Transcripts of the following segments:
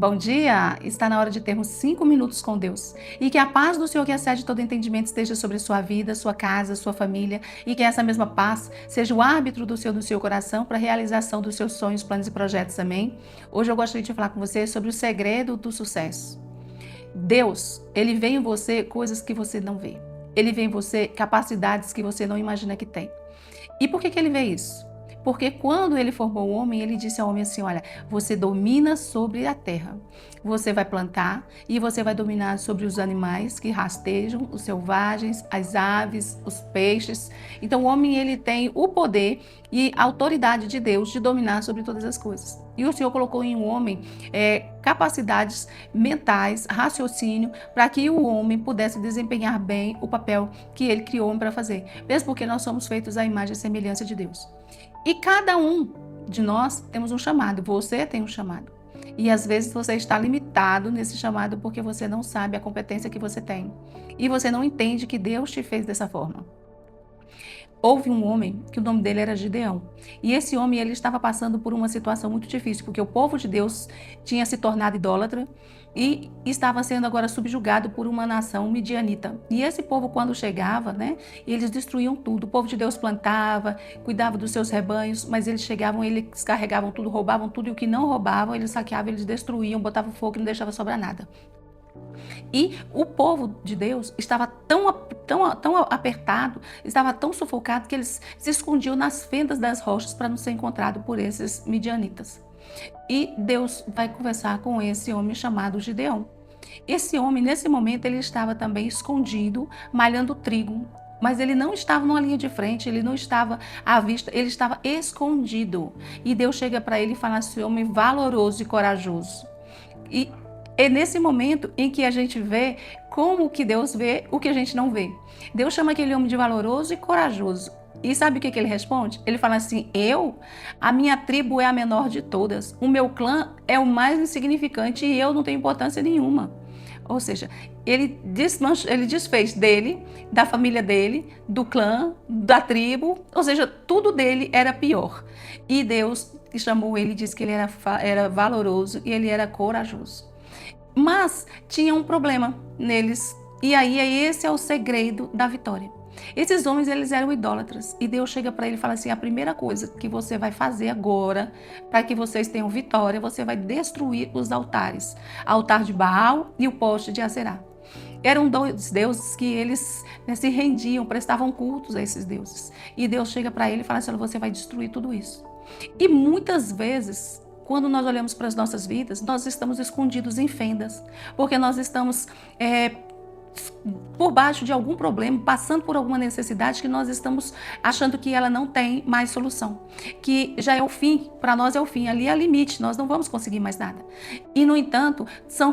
Bom dia! Está na hora de termos 5 minutos com Deus. E que a paz do Senhor, que excede todo entendimento, esteja sobre sua vida, sua casa, sua família. E que essa mesma paz seja o árbitro do Senhor no seu coração para a realização dos seus sonhos, planos e projetos. Amém? Hoje eu gostaria de falar com você sobre o segredo do sucesso. Deus, Ele vê em você coisas que você não vê. Ele vê em você capacidades que você não imagina que tem. E por que Ele vê isso? Porque quando ele formou o homem, ele disse ao homem assim, olha, você domina sobre a terra. Você vai plantar e você vai dominar sobre os animais que rastejam, os selvagens, as aves, os peixes. Então o homem ele tem o poder e a autoridade de Deus de dominar sobre todas as coisas. E o Senhor colocou em um homem capacidades mentais, raciocínio, para que o homem pudesse desempenhar bem o papel que ele criou o homem para fazer. Mesmo porque nós somos feitos à imagem e semelhança de Deus. E cada um de nós temos um chamado, você tem um chamado. E às vezes você está limitado nesse chamado porque você não sabe a competência que você tem. E você não entende que Deus te fez dessa forma. Houve um homem que o nome dele era Gideão. E esse homem ele estava passando por uma situação muito difícil, porque o povo de Deus tinha se tornado idólatra e estava sendo agora subjugado por uma nação midianita. E esse povo, quando chegava, eles destruíam tudo. O povo de Deus plantava, cuidava dos seus rebanhos, mas eles chegavam, eles carregavam tudo, roubavam tudo, e o que não roubavam, eles saqueavam, eles destruíam, botavam fogo e não deixava sobrar nada. E o povo de Deus estava tão apertado, estava tão sufocado que eles se escondiam nas fendas das rochas para não ser encontrado por esses midianitas. E Deus vai conversar com esse homem chamado Gideão. Esse homem, nesse momento, ele estava também escondido, malhando trigo. Mas ele não estava numa linha de frente, ele não estava à vista, ele estava escondido. E Deus chega para ele e fala assim, homem valoroso e corajoso. E é nesse momento em que a gente vê como que Deus vê o que a gente não vê. Deus chama aquele homem de valoroso e corajoso. E sabe o que ele responde? Ele fala assim, a minha tribo é a menor de todas. O meu clã é o mais insignificante e eu não tenho importância nenhuma. Ou seja, ele desfez dele, da família dele, do clã, da tribo. Ou seja, tudo dele era pior. E Deus chamou ele e disse que ele era valoroso e ele era corajoso. Mas tinha um problema neles. E aí esse é o segredo da vitória. Esses homens, eles eram idólatras. E Deus chega para ele e fala assim, a primeira coisa que você vai fazer agora, para que vocês tenham vitória, você vai destruir os altares. Altar de Baal e o poste de Aserá. Eram dois deuses que eles se rendiam, prestavam cultos a esses deuses. E Deus chega para ele e fala assim, você vai destruir tudo isso. E muitas vezes, quando nós olhamos para as nossas vidas, nós estamos escondidos em fendas, porque nós estamos por baixo de algum problema, passando por alguma necessidade que nós estamos achando que ela não tem mais solução, que já é o fim, para nós é o fim, ali é o limite, nós não vamos conseguir mais nada. E, no entanto,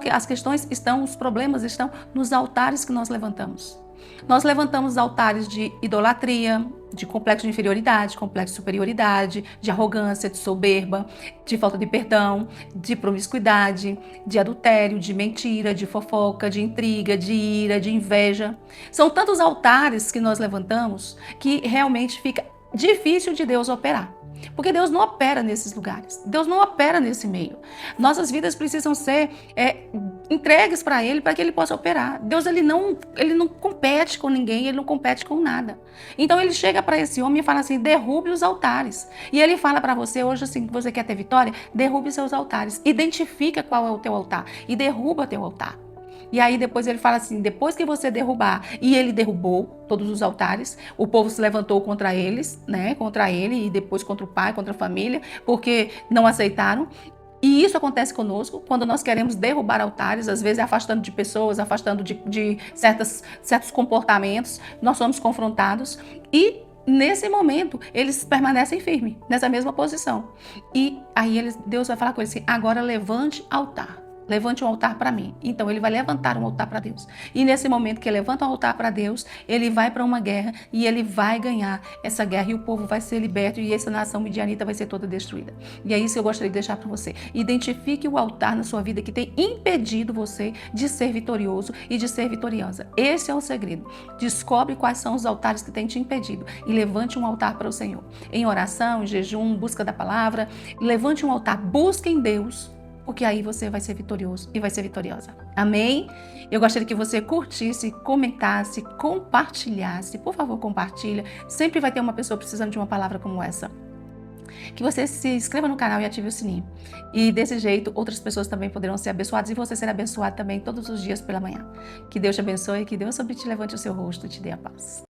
as questões estão, os problemas estão nos altares que nós levantamos. Nós levantamos altares de idolatria, de complexo de inferioridade, complexo de superioridade, de arrogância, de soberba, de falta de perdão, de promiscuidade, de adultério, de mentira, de fofoca, de intriga, de ira, de inveja. São tantos altares que nós levantamos que realmente fica difícil de Deus operar. Porque Deus não opera nesses lugares. Deus não opera nesse meio. Nossas vidas precisam ser entregues para Ele, para que Ele possa operar. Deus ele não compete com ninguém, Ele não compete com nada. Então Ele chega para esse homem e fala assim, derrube os altares. E Ele fala para você hoje assim, que você quer ter vitória, derrube seus altares. Identifica qual é o teu altar e derruba teu altar. E aí depois ele fala assim, depois que você derrubar, e ele derrubou todos os altares, o povo se levantou contra eles, contra ele, e depois contra o pai, contra a família, porque não aceitaram. E isso acontece conosco quando nós queremos derrubar altares, às vezes afastando de pessoas, afastando de certos comportamentos, nós somos confrontados e nesse momento, eles permanecem firmes, nessa mesma posição. E aí Deus vai falar com eles assim, agora levante altar. Levante um altar para mim. Então ele vai levantar um altar para Deus. E nesse momento que ele levanta um altar para Deus, ele vai para uma guerra e ele vai ganhar essa guerra e o povo vai ser liberto e essa nação midianita vai ser toda destruída. E é isso que eu gostaria de deixar para você. Identifique o altar na sua vida que tem impedido você de ser vitorioso e de ser vitoriosa. Esse é o segredo. Descobre quais são os altares que têm te impedido e levante um altar para o Senhor. Em oração, em jejum, busca da palavra, levante um altar, busque em Deus porque aí você vai ser vitorioso e vai ser vitoriosa. Amém? Eu gostaria que você curtisse, comentasse, compartilhasse. Por favor, compartilha. Sempre vai ter uma pessoa precisando de uma palavra como essa. Que você se inscreva no canal e ative o sininho. E desse jeito, outras pessoas também poderão ser abençoadas e você será abençoado também todos os dias pela manhã. Que Deus te abençoe e que Deus sobre ti levante o seu rosto e te dê a paz.